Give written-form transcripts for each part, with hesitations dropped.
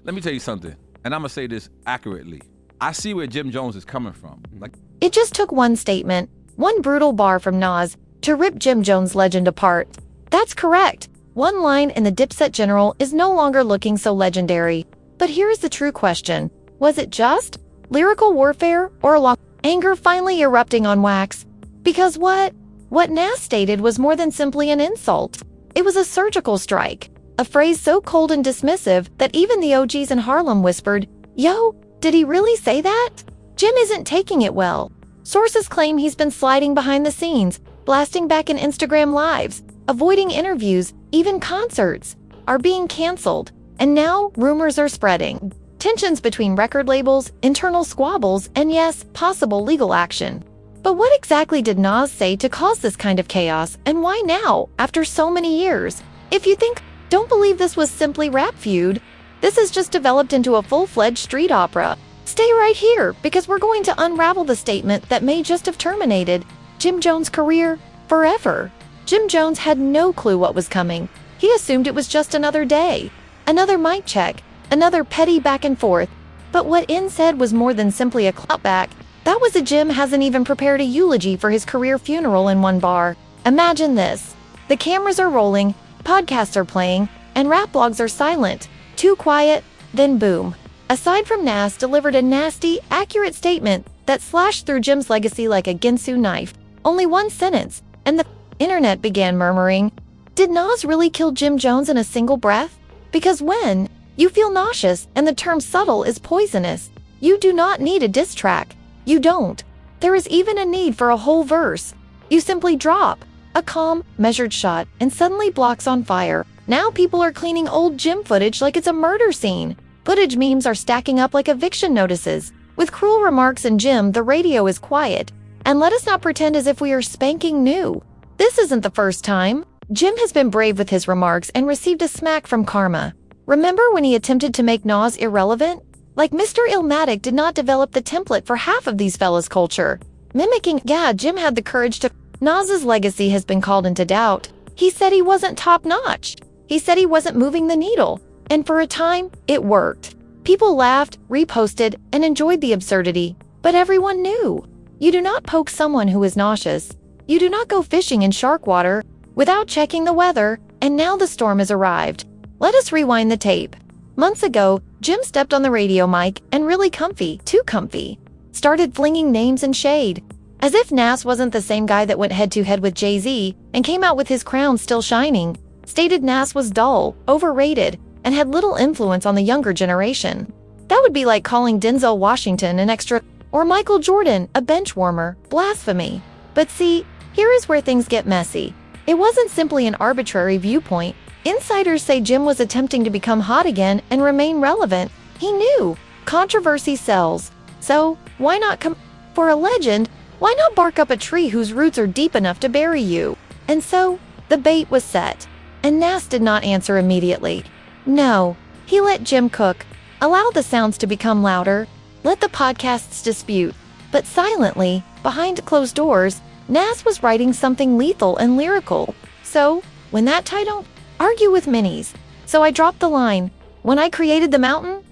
Let me tell you something, and I'm gonna say this accurately. I see where Jim Jones is coming from. It just took one statement, one brutal bar from Nas, to rip Jim Jones' legend apart. That's correct. One line in the Dipset General is no longer looking so legendary. But here's the true question. Was it just lyrical warfare or a long anger finally erupting on wax? Because what Nas stated was more than simply an insult. It was a surgical strike, a phrase so cold and dismissive that even the OGs in Harlem whispered, "Yo, did he really say that?" Jim isn't taking it well. Sources claim he's been sliding behind the scenes, blasting back in Instagram lives, avoiding interviews, even concerts are being canceled. And now rumors are spreading. Tensions between record labels, internal squabbles, and yes, possible legal action. But what exactly did Nas say to cause this kind of chaos, and why now, after so many years? If you don't believe this was simply rap feud, this has just developed into a full-fledged street opera. Stay right here, because we're going to unravel the statement that may just have terminated Jim Jones' career forever. Jim Jones had no clue what was coming. He assumed it was just another day, another mic check, another petty back and forth. But what In said was more than simply a clapback. That was a Jim hasn't even prepared a eulogy for his career funeral in one bar. Imagine this. The cameras are rolling, podcasts are playing, and rap blogs are silent. Too quiet, then boom. Aside from Nas delivered a nasty, accurate statement that slashed through Jim's legacy like a Ginsu knife. Only one sentence, and the internet began murmuring, did Nas really kill Jim Jones in a single breath? Because when you feel nauseous and the term subtle is poisonous, you do not need a diss track. You don't. There is even a need for a whole verse. You simply drop a calm, measured shot and suddenly blocks on fire. Now people are cleaning old Jim footage like it's a murder scene. Footage memes are stacking up like eviction notices. With cruel remarks and Jim, the radio is quiet. And let us not pretend as if we are spanking new. This isn't the first time. Jim has been brave with his remarks and received a smack from karma. Remember when he attempted to make Nas irrelevant? Like Mr. Illmatic did not develop the template for half of these fellas' culture. Mimicking, Jim had the courage to. Nas's legacy has been called into doubt. He said he wasn't top-notch. He said he wasn't moving the needle. And for a time, it worked. People laughed, reposted, and enjoyed the absurdity. But everyone knew. You do not poke someone who is nauseous. You do not go fishing in shark water without checking the weather, and now the storm has arrived. Let us rewind the tape. Months ago, Jim stepped on the radio mic and really comfy, too comfy, started flinging names and shade. As if Nas wasn't the same guy that went head-to-head with Jay-Z and came out with his crown still shining. Stated Nas was dull, overrated, and had little influence on the younger generation. That would be like calling Denzel Washington an extra, or Michael Jordan a bench warmer. Blasphemy. But see, here is where things get messy. It wasn't simply an arbitrary viewpoint. Insiders say Jim was attempting to become hot again and remain relevant. He knew controversy sells. So, why not come for a legend? Why not bark up a tree whose roots are deep enough to bury you? And so, the bait was set. And Nas did not answer immediately. No, he let Jim cook, allowed the sounds to become louder, let the podcasts dispute. But silently, behind closed doors, Nas was writing something lethal and lyrical. So, when that title, argue with minis. So I dropped the line. When I created the mountain,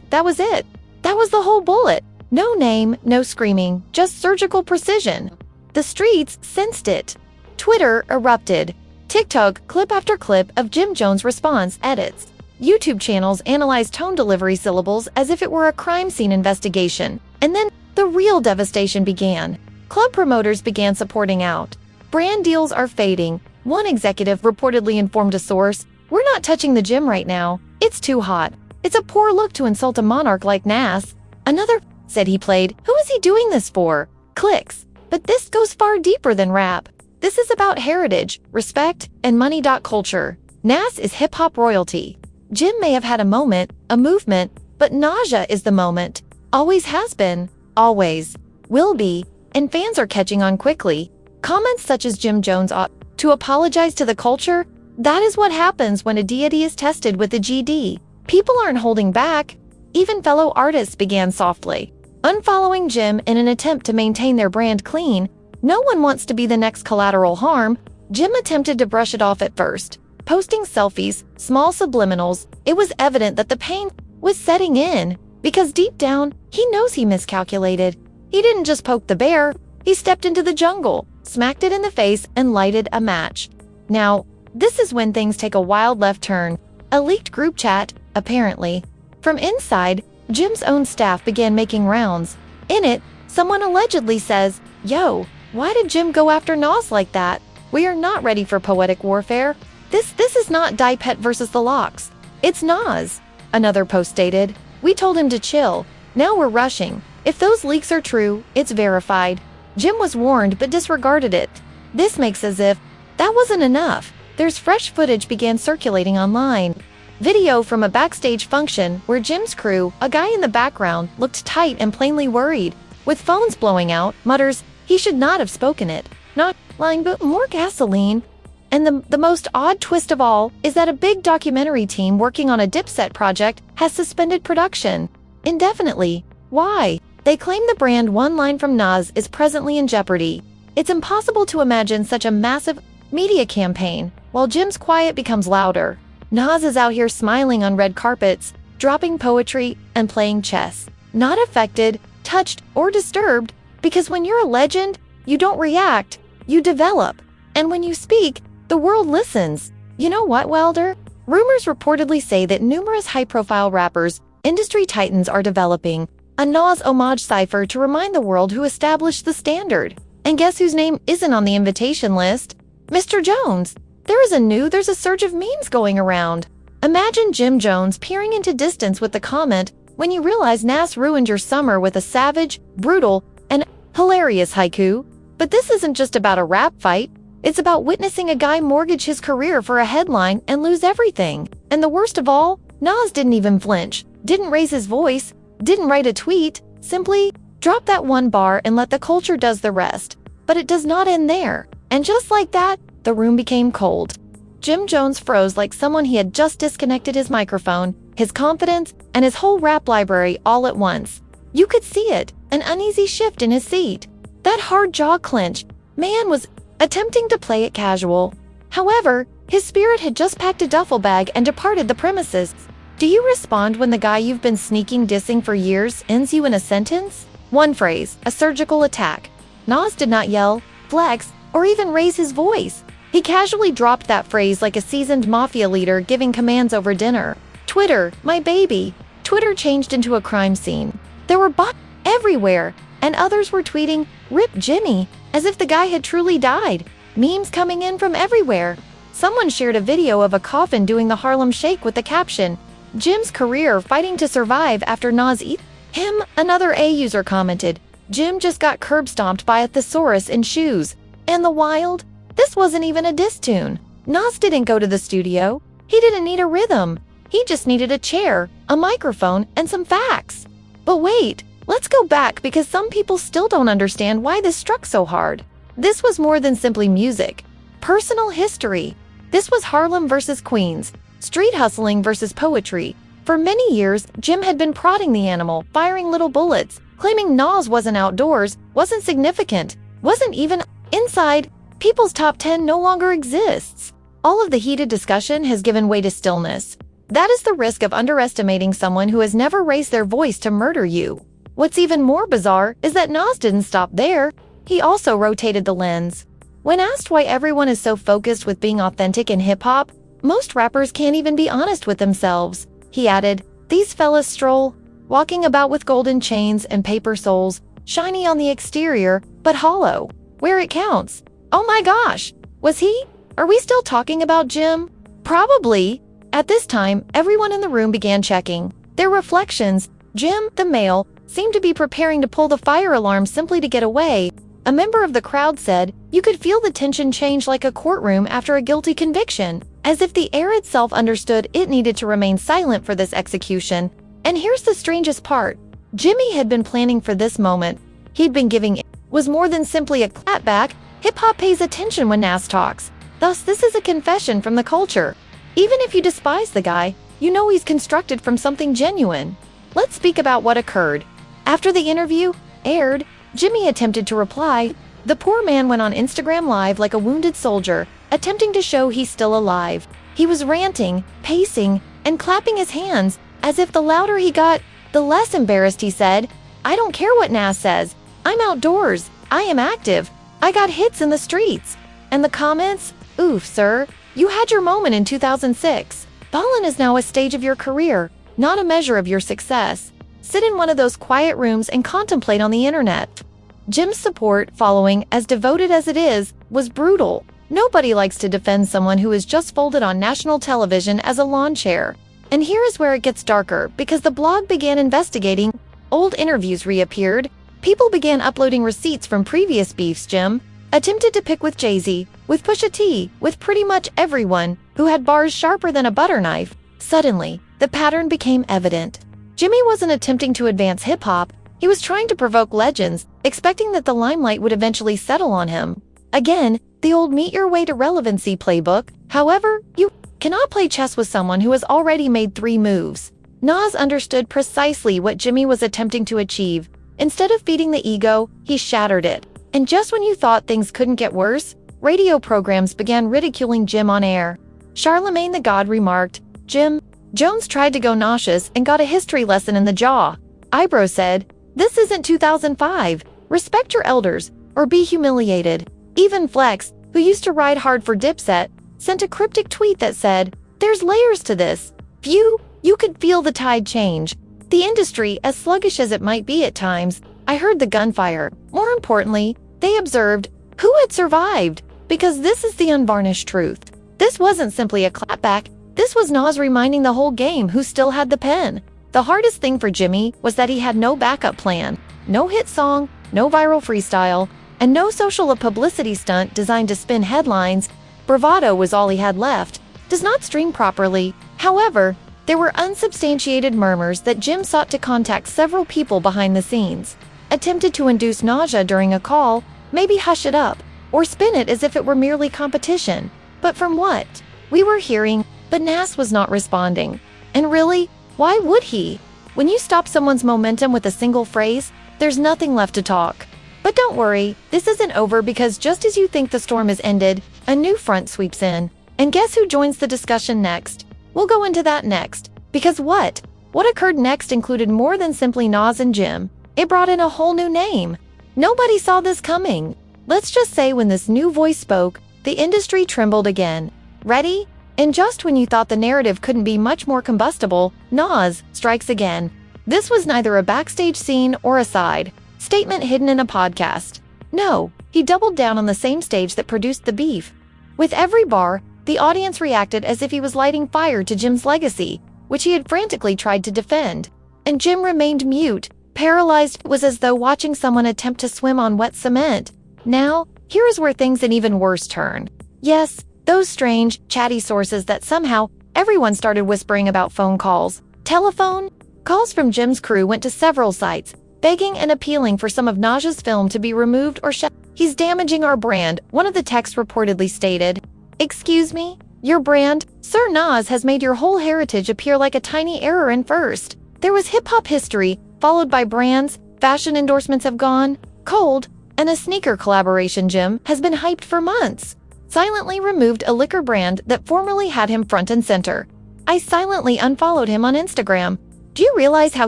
that was it. That was the whole bullet. No name, no screaming, just surgical precision. The streets sensed it. Twitter erupted. TikTok, clip after clip of Jim Jones' response edits. YouTube channels analyzed tone delivery syllables as if it were a crime scene investigation. And then, the real devastation began. Club promoters began supporting out. Brand deals are fading. One executive reportedly informed a source, "We're not touching the gym right now. It's too hot. It's a poor look to insult a monarch like Nas." Another said he played, "Who is he doing this for?" Clicks. But this goes far deeper than rap. This is about heritage, respect, and money. Culture. Nas is hip-hop royalty. Jim may have had a moment, a movement, but nausea is the moment. Always has been. Always. Will be. And fans are catching on quickly. Comments such as Jim Jones ought to apologize to the culture? That is what happens when a deity is tested with a GD. People aren't holding back. Even fellow artists began softly unfollowing Jim in an attempt to maintain their brand clean. No one wants to be the next collateral harm. Jim attempted to brush it off at first, posting selfies, small subliminals. It was evident that the pain was setting in, because deep down, he knows he miscalculated. He didn't just poke the bear, he stepped into the jungle, smacked it in the face, and lighted a match. Now, this is when things take a wild left turn. A leaked group chat, apparently. From inside, Jim's own staff began making rounds. In it, someone allegedly says, "Yo, why did Jim go after Nas like that? We are not ready for poetic warfare. This is not Dipset versus the Locks. It's Nas." Another post stated, "We told him to chill. Now we're rushing. If those leaks are true, it's verified." Jim was warned but disregarded it. This makes as if that wasn't enough. There's fresh footage began circulating online. Video from a backstage function where Jim's crew, a guy in the background, looked tight and plainly worried. With phones blowing out, mutters, "He should not have spoken it. Not lying, but more gasoline." And the most odd twist of all is that a big documentary team working on a Dipset project has suspended production indefinitely. Why? They claim the brand "One Line from Nas" is presently in jeopardy. It's impossible to imagine such a massive media campaign while Jim's quiet becomes louder. Nas is out here smiling on red carpets, dropping poetry, and playing chess. Not affected, touched, or disturbed, because when you're a legend, you don't react, you develop. And when you speak, the world listens. You know what, Welder? Rumors reportedly say that numerous high-profile rappers, industry titans, are developing a Nas homage cipher to remind the world who established the standard. And guess whose name isn't on the invitation list? Mr. Jones. There's a surge of memes going around. Imagine Jim Jones peering into distance with the comment, "When you realize Nas ruined your summer with a savage, brutal, and hilarious haiku." But this isn't just about a rap fight. It's about witnessing a guy mortgage his career for a headline and lose everything. And the worst of all, Nas didn't even flinch, didn't raise his voice, didn't write a tweet, simply drop that one bar and let the culture does the rest. But it does not end there. And just like that, the room became cold. Jim Jones froze like someone he had just disconnected his microphone, his confidence, and his whole rap library all at once. You could see it, an uneasy shift in his seat. That hard jaw clench. Man was attempting to play it casual. However, his spirit had just packed a duffel bag and departed the premises. Do you respond when the guy you've been sneaking dissing for years ends you in a sentence? One phrase, a surgical attack. Nas did not yell, flex, or even raise his voice. He casually dropped that phrase like a seasoned mafia leader giving commands over dinner. Twitter, my baby. Twitter changed into a crime scene. There were bots everywhere, and others were tweeting, "Rip Jimmy," as if the guy had truly died. Memes coming in from everywhere. Someone shared a video of a coffin doing the Harlem Shake with the caption, "Jim's career fighting to survive after Nas eat him." Another A user commented, "Jim just got curb stomped by a thesaurus in shoes." And the wild? This wasn't even a diss tune. Nas didn't go to the studio. He didn't need a rhythm. He just needed a chair, a microphone, and some facts. But wait, let's go back because some people still don't understand why this struck so hard. This was more than simply music. Personal history. This was Harlem versus Queens, street hustling versus poetry. For many years, Jim had been prodding the animal, firing little bullets, claiming Nas wasn't outdoors, wasn't significant, wasn't even inside. People's top 10 no longer exists. All of the heated discussion has given way to stillness. That is the risk of underestimating someone who has never raised their voice to murder you. What's even more bizarre is that Nas didn't stop there. He also rotated the lens. When asked why everyone is so focused with being authentic in hip-hop, most rappers can't even be honest with themselves. He added, "These fellas stroll, walking about with golden chains and paper soles, shiny on the exterior, but hollow, where it counts." Oh my gosh! Was he? Are we still talking about Jim? Probably. At this time, everyone in the room began checking their reflections. Jim, the male, seemed to be preparing to pull the fire alarm simply to get away. A member of the crowd said, "You could feel the tension change like a courtroom after a guilty conviction," as if the air itself understood it needed to remain silent for this execution. And here's the strangest part. Jimmy had been planning for this moment. He'd been giving it was more than simply a clapback. Hip-hop pays attention when Nas talks. Thus, this is a confession from the culture. Even if you despise the guy, you know he's constructed from something genuine. Let's speak about what occurred. After the interview aired, Jimmy attempted to reply. The poor man went on Instagram Live like a wounded soldier, attempting to show he's still alive. He was ranting, pacing, and clapping his hands, As if the louder he got, the less embarrassed he said, "I don't care what Nas says. I'm outdoors. I am active. I got hits in the streets." And the comments? "Oof, sir. You had your moment in 2006. Ballin' is now a stage of your career, not a measure of your success. Sit in one of those quiet rooms and contemplate on the internet." Jim's support following, as devoted as it is, was brutal. Nobody likes to defend someone who is just folded on national television as a lawn chair. And here is where it gets darker, because the blog began investigating, old interviews reappeared, people began uploading receipts from previous beefs Jim attempted to pick with Jay-Z, with Pusha T, with pretty much everyone who had bars sharper than a butter knife. Suddenly, the pattern became evident. Jimmy wasn't attempting to advance hip-hop, he was trying to provoke legends, expecting that the limelight would eventually settle on him. Again, the old meet your way to relevancy playbook. However, you cannot play chess with someone who has already made 3 moves. Nas understood precisely what Jimmy was attempting to achieve. Instead of feeding the ego, he shattered it. And just when you thought things couldn't get worse, radio programs began ridiculing Jim on air. Charlemagne the God remarked, "Jim Jones tried to go nauseous and got a history lesson in the jaw." Ibro said, "This isn't 2005. Respect your elders, or be humiliated." Even Flex, who used to ride hard for Dipset, sent a cryptic tweet that said, "There's layers to this. You could feel the tide change." The industry, as sluggish as it might be at times, I heard the gunfire. More importantly, they observed who had survived, because this is the unvarnished truth. This wasn't simply a clapback, this was Nas reminding the whole game who still had the pen. The hardest thing for Jimmy was that he had no backup plan, no hit song, no viral freestyle, and no social or publicity stunt designed to spin headlines. Bravado was all he had left. Does not stream properly. However, there were unsubstantiated murmurs that Jim sought to contact several people behind the scenes, attempted to induce nausea during a call, maybe hush it up, or spin it as if it were merely competition. But from what we were hearing, but Nas was not responding. And really, why would he? When you stop someone's momentum with a single phrase, there's nothing left to talk. But don't worry, this isn't over, because just as you think the storm has ended, a new front sweeps in. And guess who joins the discussion next? We'll go into that next. Because what occurred next included more than simply Nas and Jim. It brought in a whole new name. Nobody saw this coming. Let's just say when this new voice spoke, the industry trembled again. Ready? And just when you thought the narrative couldn't be much more combustible, Nas strikes again. This was neither a backstage scene or a side statement hidden in a podcast. No, he doubled down on the same stage that produced the beef. With every bar, the audience reacted as if he was lighting fire to Jim's legacy, which he had frantically tried to defend. And Jim remained mute, paralyzed. It was as though watching someone attempt to swim on wet cement. Now, here is where things an even worse turn. Yes, those strange, chatty sources that somehow everyone started whispering about phone calls. Telephone calls from Jim's crew went to several sites, begging and appealing for some of Nas's film to be removed or shut. "He's damaging our brand," one of the texts reportedly stated. "Excuse me? Your brand? Sir, Nas has made your whole heritage appear like a tiny error in first. There was hip-hop history, followed by brands, fashion endorsements have gone cold, and a sneaker collaboration Jim has been hyped for months. Silently removed a liquor brand that formerly had him front and center. I silently unfollowed him on Instagram. Do you realize how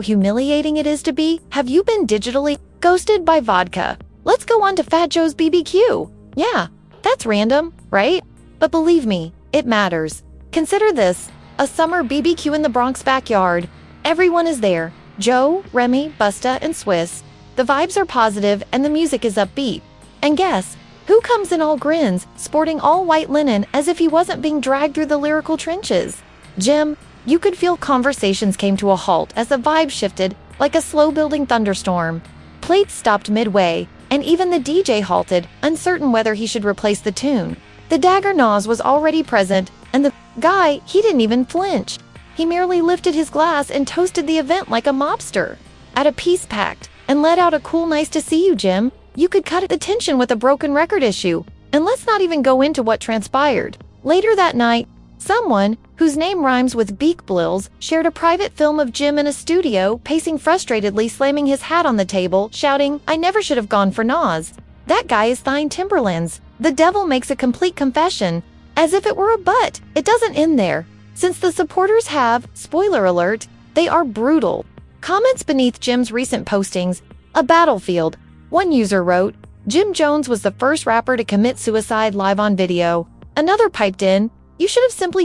humiliating it is to be? Have you been digitally ghosted by vodka? Let's go on to Fat Joe's BBQ. Yeah, that's random, right? But believe me, it matters. Consider this, a summer BBQ in the Bronx backyard. Everyone is there. Joe, Remy, Busta, and Swiss. The vibes are positive and the music is upbeat. And guess, who comes in all grins, sporting all white linen as if he wasn't being dragged through the lyrical trenches? Jim. You could feel conversations came to a halt as the vibe shifted like a slow-building thunderstorm. Plates stopped midway, and even the DJ halted, uncertain whether he should replace the tune. The dagger Nas was already present, and the guy, he didn't even flinch. He merely lifted his glass and toasted the event like a mobster. At a peace pact, and let out a cool "nice to see you, Jim." You could cut the tension with a broken record issue. And let's not even go into what transpired. Later that night, someone, whose name rhymes with Beak Blills, shared a private film of Jim in a studio, pacing frustratedly, slamming his hat on the table, shouting, "I never should have gone for Nas. That guy is thine Timberlands." The devil makes a complete confession, as if it were a but. It doesn't end there. Since the supporters have, spoiler alert, They are brutal. Comments beneath Jim's recent postings, a battlefield. One user wrote, Jim Jones was the first rapper to commit suicide live on video. Another piped in, you should have simply